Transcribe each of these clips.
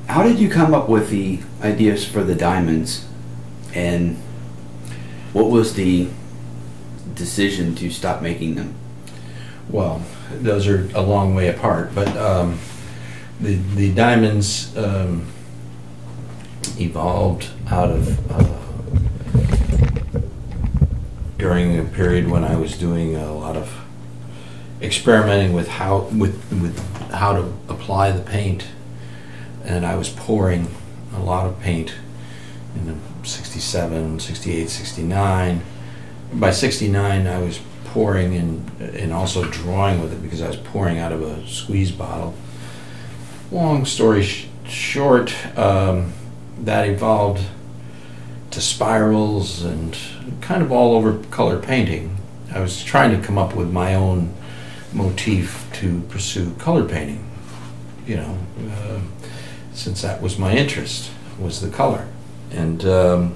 how did you come up with the ideas for the diamonds, and what was the decision to stop making them? Well, those are a long way apart, but the diamonds evolved out of during a period when I was doing a lot of experimenting with how to apply the paint, and I was pouring a lot of paint in the 67, 68, 69. By 69 I was pouring and also drawing with it because I was pouring out of a squeeze bottle. Long story short, that evolved to spirals and kind of all over color painting. I was trying to come up with my own motif to pursue color painting, you know, since that was my interest, was the color. And a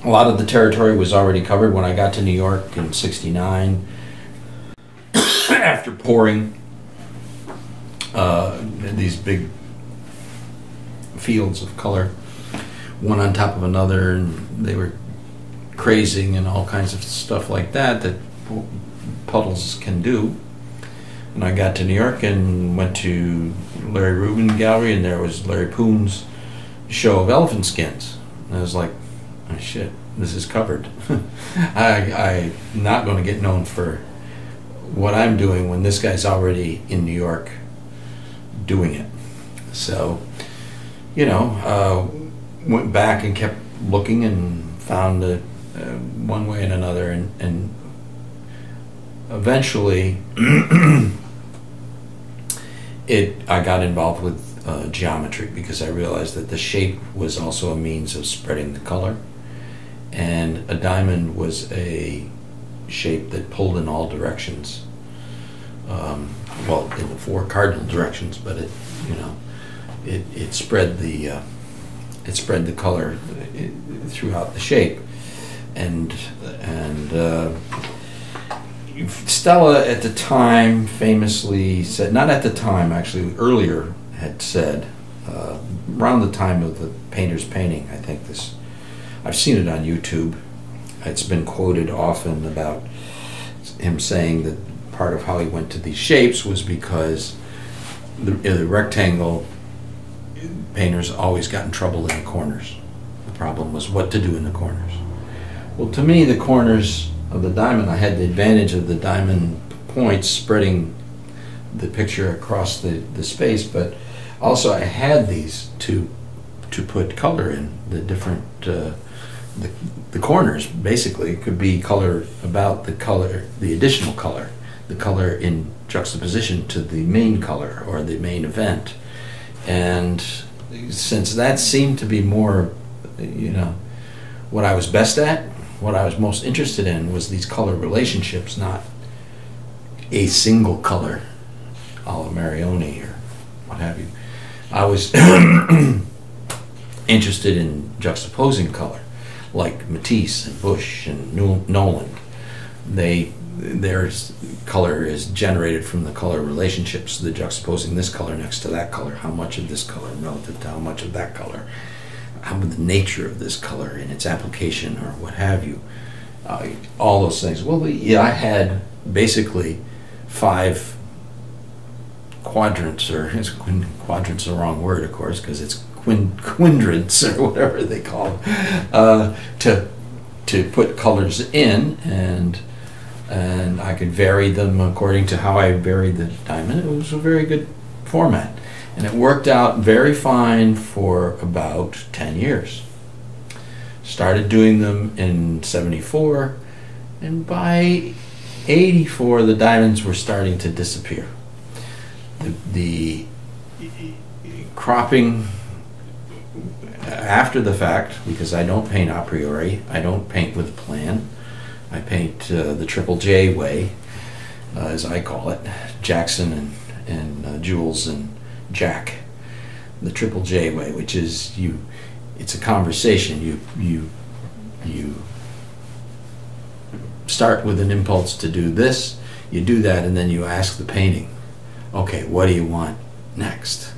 lot of the territory was already covered when I got to New York in '69. After pouring these big fields of color, one on top of another, and they were crazing and all kinds of stuff like that that puddles can do. And I got to New York and went to Larry Rubin Gallery, and there was Larry Poon's show of elephant skins. And I was like, oh shit, this is covered. I'm not going to get known for what I'm doing when this guy's already in New York doing it. So, you know, went back and kept looking and found it one way and another, and eventually I got involved with geometry because I realized that the shape was also a means of spreading the color, and a diamond was a shape that pulled in all directions. Well, in the four cardinal directions, but it, you know, it spread the color throughout the shape, and Stella at the time famously said, not at the time actually, earlier had said, around the time of the painter's painting, I think this, I've seen it on YouTube, it's been quoted often about him saying that part of how he went to these shapes was because the rectangle painters always got in trouble in the corners. The problem was what to do in the corners. Well, to me, the corners of the diamond, I had the advantage of the diamond points spreading the picture across the space, but also I had these to put color in the different the corners. Basically, it could be color about the color, the additional color, the color in juxtaposition to the main color or the main event. And since that seemed to be more, you know, what I was best at, what I was most interested in was these color relationships, not a single color, a la Marioni or what have you. I was interested in juxtaposing color, like Matisse and Bush and Nolan. Their color is generated from the color relationships, the juxtaposing this color next to that color, how much of this color relative to how much of that color, how the nature of this color in its application or what have you, all those things. Well, yeah, I had basically 5 quadrants, or quadrants is the wrong word, of course, because it's quadrants or whatever they call them, to put colors in, and I could vary them according to how I varied the diamond. It was a very good format, and it worked out very fine for about 10 years. Started doing them in '74, and by '84 the diamonds were starting to disappear. The cropping after the fact, because I don't paint a priori, I don't paint with a plan. I paint the Triple J way, as I call it, Jackson and Jules and Jack. The Triple J way, which is it's a conversation. You start with an impulse to do this, you do that, and then you ask the painting, okay, what do you want next?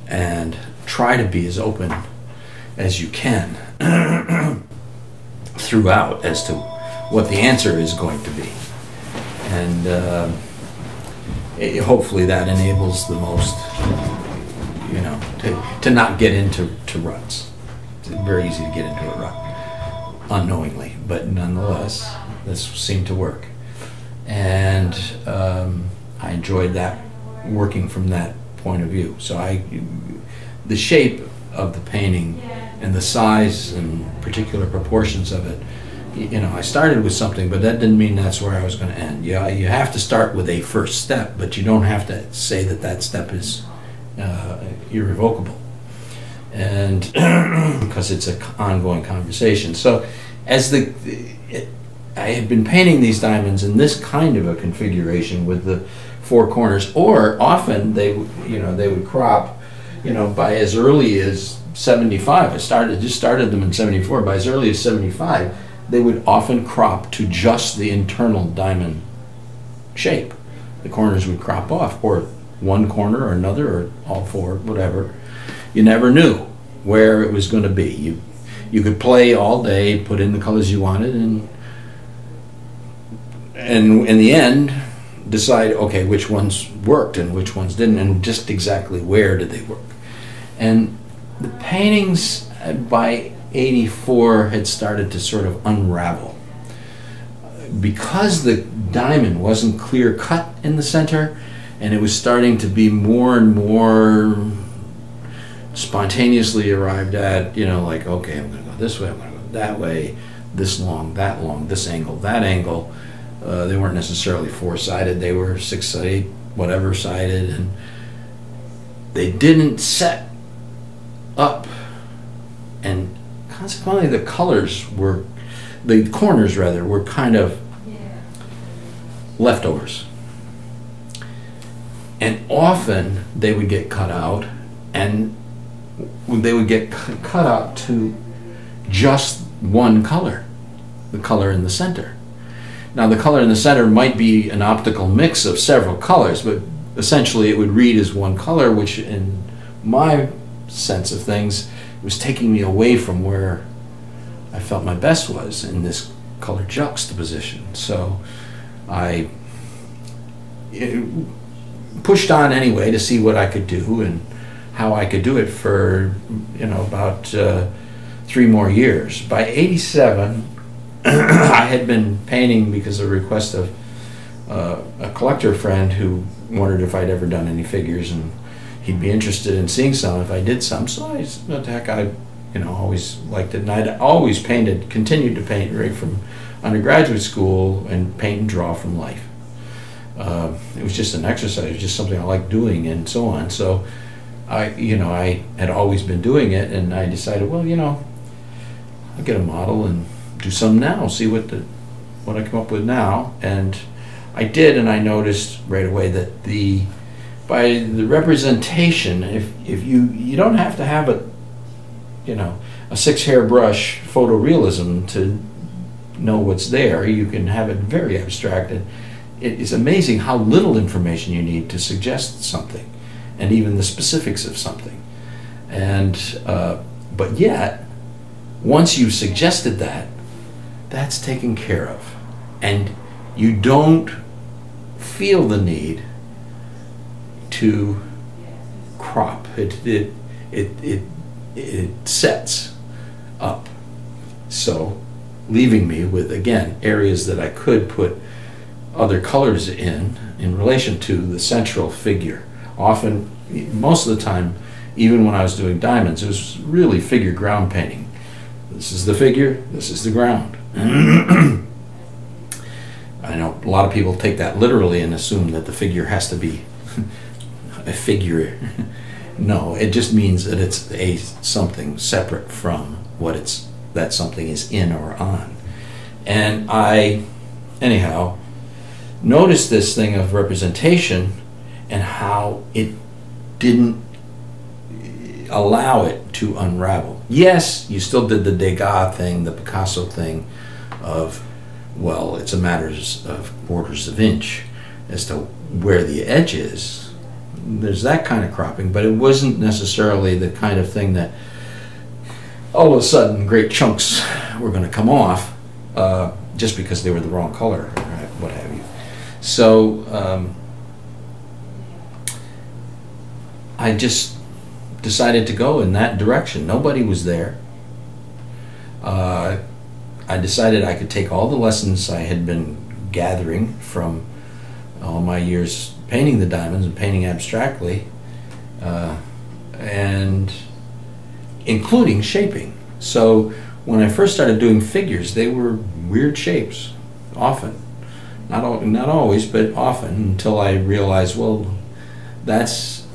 And try to be as open as you can throughout as to what the answer is going to be. And hopefully that enables the most, you know, to not get into ruts. It's very easy to get into a rut unknowingly, but nonetheless, this seemed to work. And I enjoyed that, working from that point of view. So the shape of the painting and the size and particular proportions of it, you know, I started with something, but that didn't mean that's where I was going to end. You have to start with a first step, but you don't have to say that that step is irrevocable, and because it's an ongoing conversation. So as I had been painting these diamonds in this kind of a configuration with the four corners, or often they would crop, you know, by as early as 75. I just started them in 74. By as early as 75, they would often crop to just the internal diamond shape. The corners would crop off, or one corner or another, or all four, whatever. You never knew where it was going to be. You could play all day, put in the colors you wanted, and in the end, decide, okay, which ones worked and which ones didn't, and just exactly where did they work. And the paintings by 84 had started to sort of unravel. Because the diamond wasn't clear cut in the center, and it was starting to be more and more spontaneously arrived at, you know, like, okay, I'm going to go this way, I'm going to go that way, this long, this angle, that angle. They weren't necessarily four-sided, they were six-sided, whatever sided, and they didn't set up, and consequently the corners rather, were kind of leftovers. And often they would get cut out, and they would get cut out to just one color, the color in the center. Now the color in the center might be an optical mix of several colors, but essentially it would read as one color, which in my sense of things was taking me away from where I felt my best was, in this color juxtaposition. So I pushed on anyway to see what I could do and how I could do it for, you know, about 3 more years. By 87, I had been painting because of a request of a collector friend who wondered if I'd ever done any figures, and he'd be interested in seeing some if I did some. So I said, what the heck, I always liked it, and I'd always painted, continued to paint right from undergraduate school, and paint and draw from life. It was just an exercise, it was just something I liked doing, and so on. So I had always been doing it, and I decided, well, I'll get a model and do some now, see what I come up with now. And I did, and I noticed right away that by the representation, if you don't have to have a 6-hair brush photorealism to know what's there. You can have it very abstracted. It is amazing how little information you need to suggest something, and even the specifics of something. And but yet, once you've suggested that, that's taken care of, and you don't feel the need to crop. It sets up, so leaving me with, again, areas that I could put other colors in relation to the central figure. Often, most of the time, even when I was doing diamonds, it was really figure ground painting. This is the figure, this is the ground. I know a lot of people take that literally and assume that the figure has to be a figure. No, it just means that it's something separate from what that something is in or on. And I, anyhow, noticed this thing of representation and how it didn't allow it to unravel. Yes, you still did the Degas thing, the Picasso thing of, well, it's a matter of quarters of inch as to where the edge is. there's that kind of cropping, but it wasn't necessarily the kind of thing that all of a sudden great chunks were going to come off just because they were the wrong color or what have you. So I just decided to go in that direction. Nobody was there. I decided I could take all the lessons I had been gathering from all my years painting the diamonds and painting abstractly, and including shaping. So when I first started doing figures, they were weird shapes, often. Not always, but often, until I realized, well, that's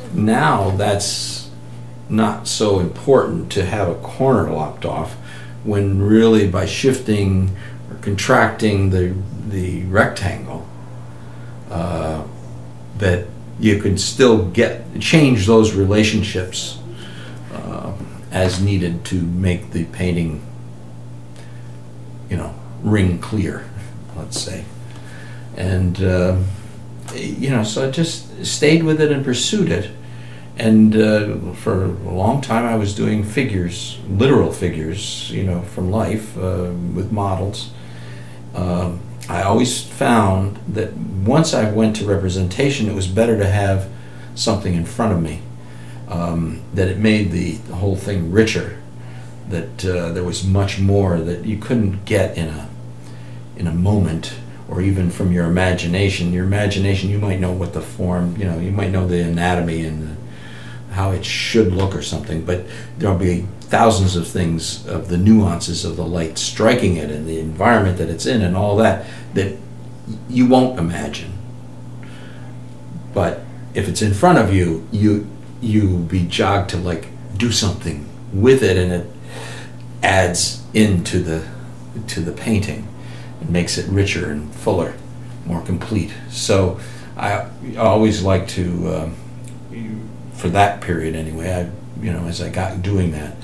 not so important to have a corner lopped off, when really by shifting or contracting the rectangle, that you can still change those relationships as needed to make the painting, ring clear, let's say. And so I just stayed with it and pursued it. And for a long time I was doing figures, literal figures, from life, with models. I always found that once I went to representation, it was better to have something in front of me, that it made the whole thing richer, that there was much more that you couldn't get in a moment, or even from your imagination. Your imagination, you might know what the form, you might know the anatomy and how it should look or something, but there'll be thousands of things, of the nuances of the light striking it and the environment that it's in and all that you won't imagine. But if it's in front of you, you be jogged to do something with it, and it adds into the painting. It makes it richer and fuller, more complete. So I always like to, for that period anyway, as I got doing that,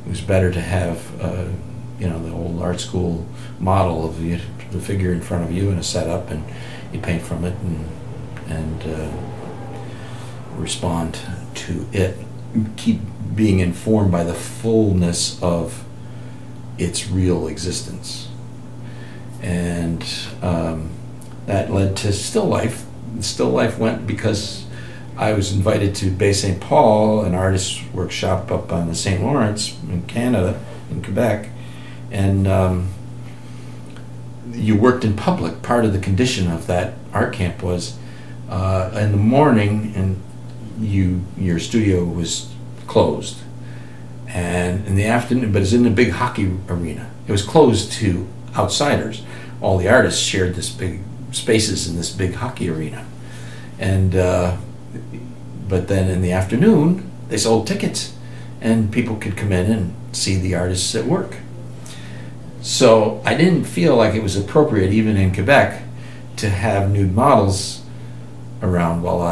it was better to have the old art school model of the figure in front of you and a setup, and you paint from it and respond to it. Keep being informed by the fullness of its real existence. And that led to still life. Still life went because I was invited to Bay St. Paul, an artist's workshop up on the St. Lawrence in Canada, in Quebec, and you worked in public. Part of the condition of that art camp was in the morning, and your studio was closed, and in the afternoon, but it's in a big hockey arena. It was closed to outsiders. All the artists shared this big spaces in this big hockey arena, and but then in the afternoon they sold tickets, and people could come in and see the artists at work. So I didn't feel like it was appropriate, even in Quebec, to have nude models around while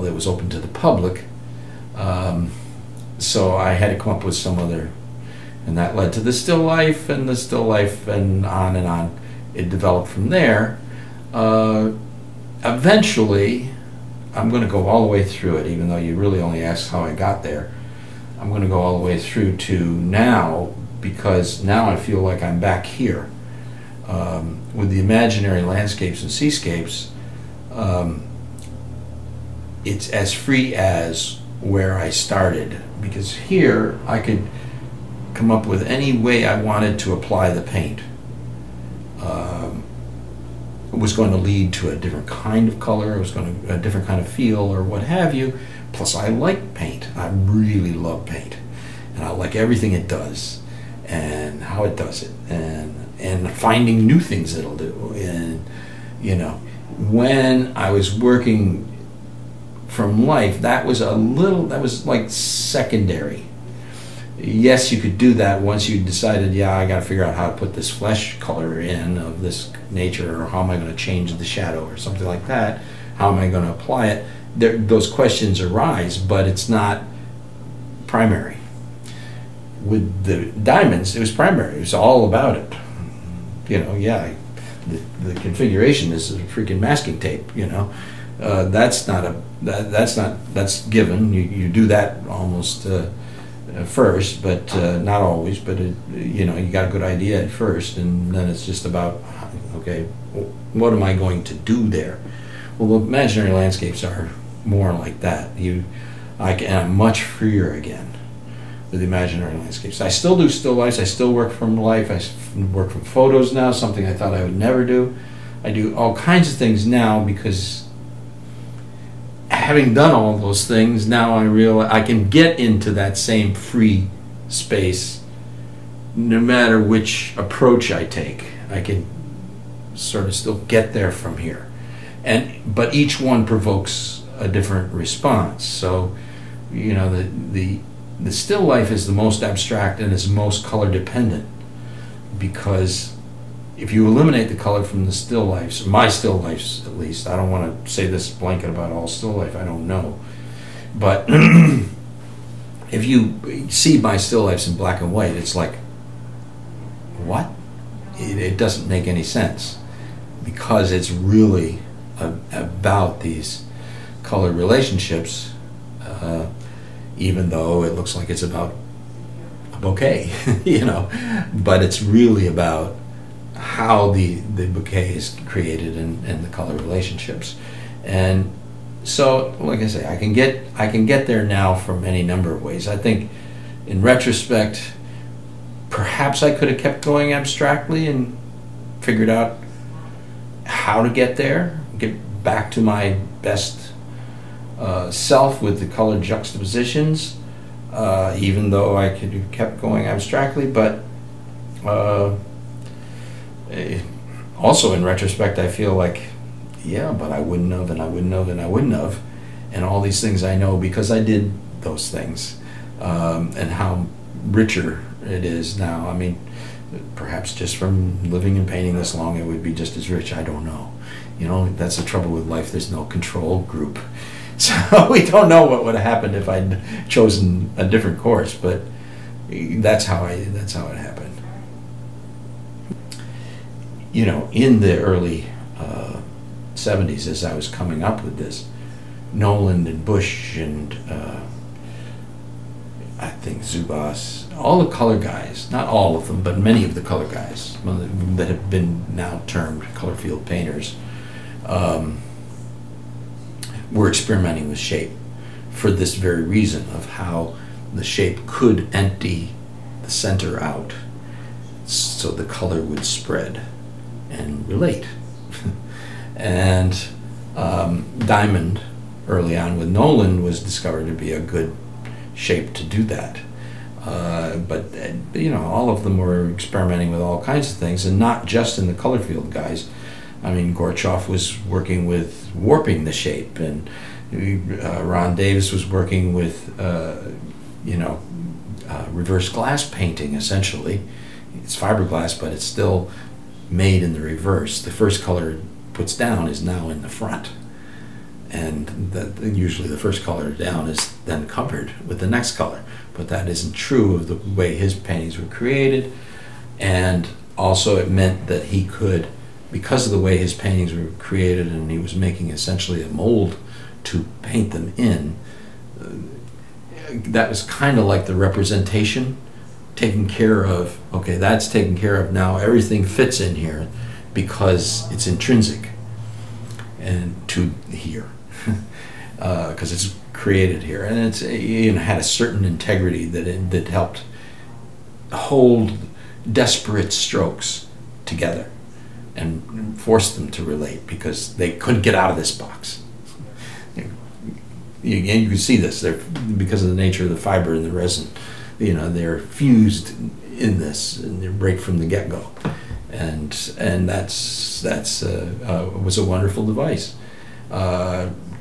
it was open to the public. So I had to come up with some other, and that led to the still life, and on and on. It developed from there. Eventually, I'm going to go all the way through it, even though you really only asked how I got there. I'm going to go all the way through to now, because now I feel like I'm back here. With the imaginary landscapes and seascapes, it's as free as where I started, because here I could come up with any way I wanted to apply the paint. It was going to lead to a different kind of color, it was going to a different kind of feel, or what have you. Plus, I like paint. I really love paint, and I like everything it does, and how it does it, and finding new things it'll do. And when I was working from life, that was like secondary. Yes, you could do that once you decided, yeah, I got to figure out how to put this flesh color in of this nature, or how am I going to change the shadow, or something like that. How am I going to apply it? Those questions arise, but it's not primary. With the diamonds, it was primary. It was all about it. The configuration is a freaking masking tape, That's given. You do that almost first, but not always. But you know, you got a good idea at first, and then it's just about, okay, what am I going to do there? Well, the imaginary landscapes are more like that. I'm much freer again with the imaginary landscapes. I still do still lifes. I still work from life. I work from photos now, something I thought I would never do. I do all kinds of things now because having done all those things, now I realize I can get into that same free space no matter which approach I take. I can sort of still get there from here. But each one provokes a different response. So, you know, the still life is the most abstract and is most color dependent, because if you eliminate the color from the still lifes, my still lifes at least, I don't want to say this blanket about all still life, I don't know, but if you see my still lifes in black and white, it's like, what? It doesn't make any sense, because it's really about these color relationships, even though it looks like it's about a bouquet, you know, but it's really about how the bouquet is created and the color relationships. And so, like I say, I can get there now from any number of ways. I think in retrospect, perhaps I could have kept going abstractly and figured out how to get there, get back to my best self with the color juxtapositions, even though I could have kept going abstractly. But also in retrospect, I feel like, yeah, but I wouldn't have, and I wouldn't have, and I wouldn't have, and all these things I know because I did those things, and how richer it is now. I mean, perhaps just from living and painting this long, it would be just as rich. I don't know. You know, that's the trouble with life. There's no control group. So we don't know what would have happened if I'd chosen a different course, but that's how it happened. You know, in the early 70s, as I was coming up with this, Noland and Bush and I think Zubas, all the color guys, not all of them, but many of the color guys that have been now termed color field painters, were experimenting with shape for this very reason of how the shape could empty the center out so the color would spread and relate. And diamond, early on with Noland, was discovered to be a good shape to do that. But you know, all of them were experimenting with all kinds of things, and not just in the color field guys. I mean, Gorchov was working with warping the shape, and Ron Davis was working with, reverse glass painting, essentially. It's fiberglass, but it's still made in the reverse. The first color it puts down is now in the front. And usually the first color down is then covered with the next color. But that isn't true of the way his paintings were created. And also it meant that he could, because of the way his paintings were created, and he was making essentially a mold to paint them in, that was kind of like the representation, taken care of. Okay, that's taken care of now. Everything fits in here because it's intrinsic and to here, because it's created here, and it's had a certain integrity that helped hold desperate strokes together and force them to relate, because they couldn't get out of this box. You can see this. They're, because of the nature of the fiber and the resin, they're fused in this, and they break from the get-go. And that's was a wonderful device.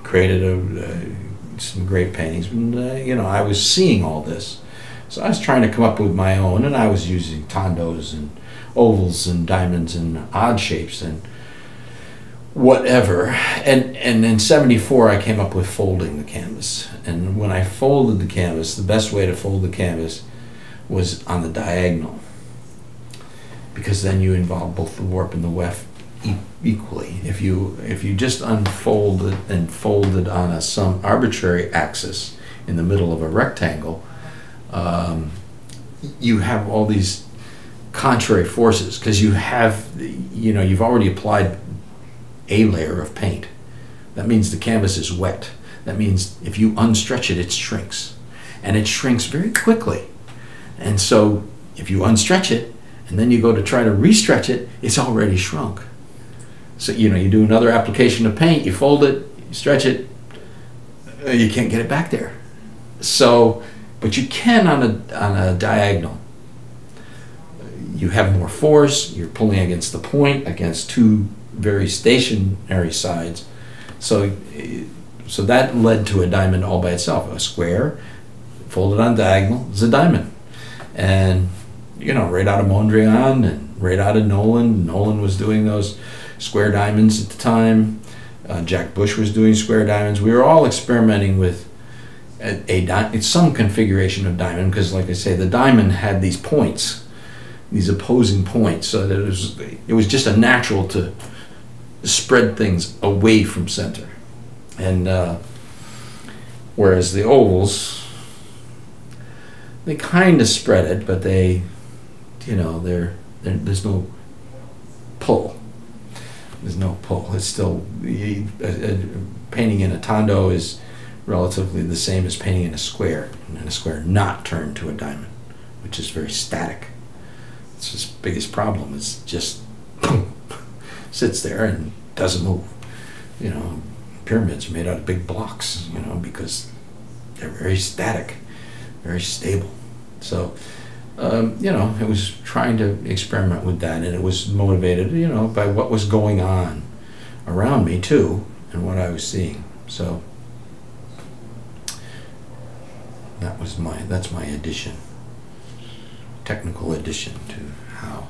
Created some great paintings. And, I was seeing all this, so I was trying to come up with my own, and I was using tondos and ovals and diamonds and odd shapes and whatever. And in '74 I came up with folding the canvas. And when I folded the canvas, the best way to fold the canvas was on the diagonal, because then you involve both the warp and the weft equally. If you just unfold it and fold it on some arbitrary axis in the middle of a rectangle, you have all these contrary forces, because you've already applied a layer of paint. That means the canvas is wet. That means if you unstretch it, it shrinks, and it shrinks very quickly. And so if you unstretch it and then you go to try to restretch it, it's already shrunk. So you do another application of paint, you fold it, you stretch it, you can't get it back there. So, but you can on a diagonal. You have more force, you're pulling against the point, against two very stationary sides. So that led to a diamond all by itself. A square folded on diagonal is a diamond. And right out of Mondrian and right out of Nolan. Nolan was doing those square diamonds at the time. Jack Bush was doing square diamonds. We were all experimenting with some configuration of diamond, because, like I say, the diamond had these points, these opposing points, so that it was just a natural to spread things away from center. And whereas the ovals, they kind of spread it, but there's no pull. There's no pull. It's still, painting in a tondo is relatively the same as painting in a square, and a square not turned to a diamond, which is very static. It's its biggest problem. It's just sits there and doesn't move. Pyramids are made out of big blocks, because they're very static, very stable. So, it was trying to experiment with that, and it was motivated, by what was going on around me too, and what I was seeing. So that's my addition, technical addition to how